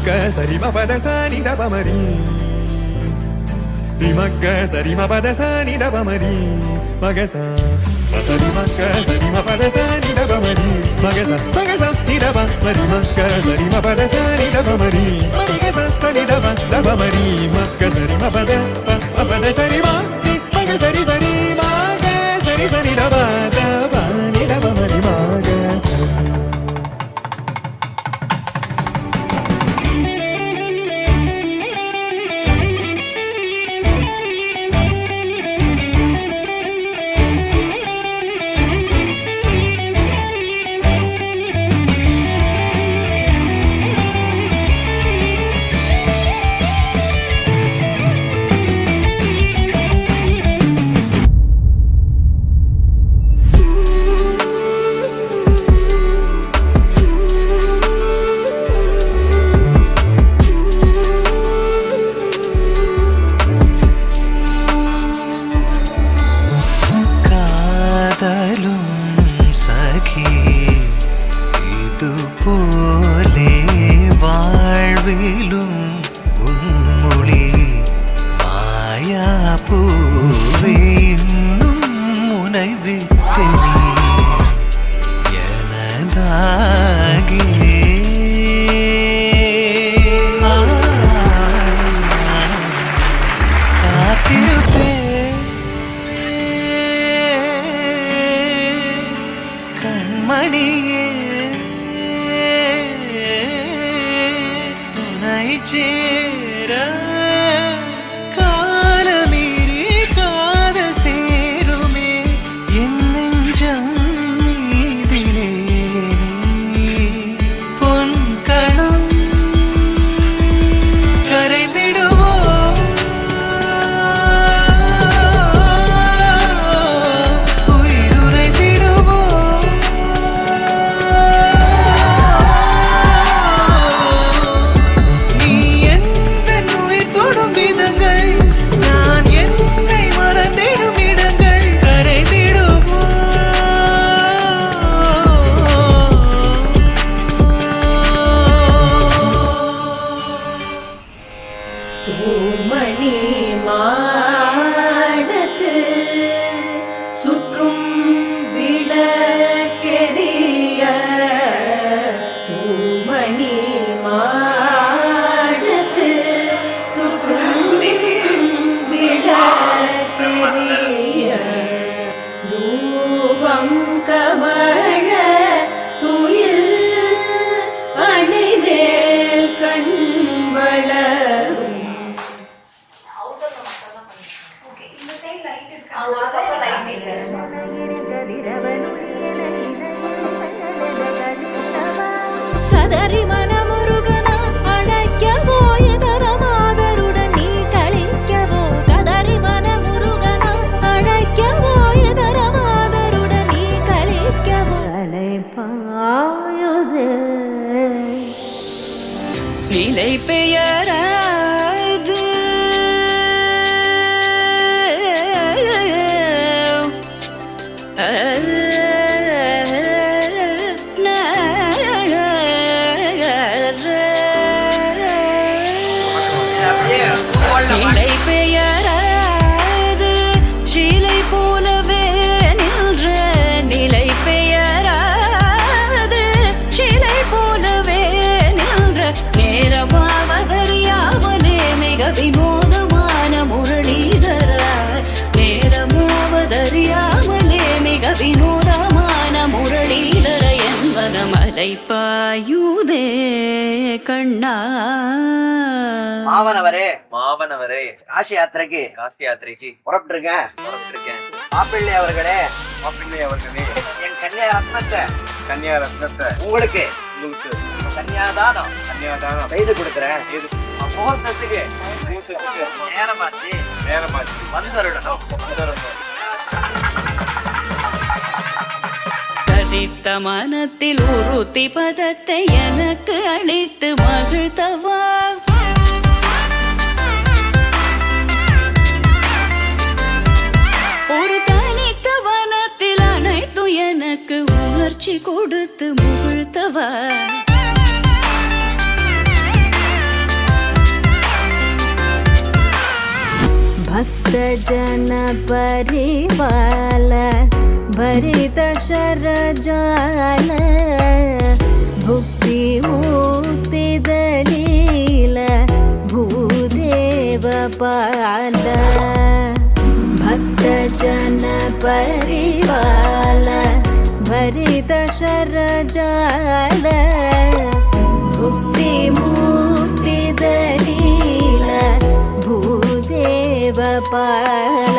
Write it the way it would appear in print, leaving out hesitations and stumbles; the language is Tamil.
sari ma pada sa ni da pa ma ri ri ma ga sari ma pada sa ni da pa ma ri ma ga sa ma sari ma ga sari ma pada sa ni da pa ma ri ma ga sa ni da pa ma ri ma ga sari ma pada sa ni da pa ma ri ga sa ni da pa ma ri ma ga sari ma pada sari ma ga sari sari ma ga sari sari da pa ni da pa ma ri ma ga sa. நிலை பெயராது நிலை பெயராது சிலை போலவே நின்ற நிலை பெயராது சிலை போலவே நின்ற நேரமாவதறியாமலே மிக வினோதமான முரளிதர நேரமாவதறியாமலே மிக வினோதமான முரளிதர என்பன மலை பாயுதே கண்ணா. மாவனவரே காசி யாத்திரைக்கு புறப்பட்டிருக்கேன். மாப்பிள்ளை அவர்களே என் கன்னியா ரத்னத்தை உங்களுக்கு கன்னியாதானம் செய்து கொடுக்கிறேன். முகூர்த்தத்துக்கு நேரமாச்சு வந்துடணும். கதித்த மனத்தில் உறுத்தி பதத்தை எனக்கு அளித்து மகிழ்த்தவா. ஒரு தனித்த வனத்தில் அனைத்து எனக்கு உணர்ச்சி கொடுத்து முகிழ்த்தவா. भक्त जन परिपाल भरित शरजाल भुक्ति मुक्ति दलील भूदेव पाल भक्त जन परिपाल भरित शरजाल भुक्ति मुक्ति दलील भूदेव पाल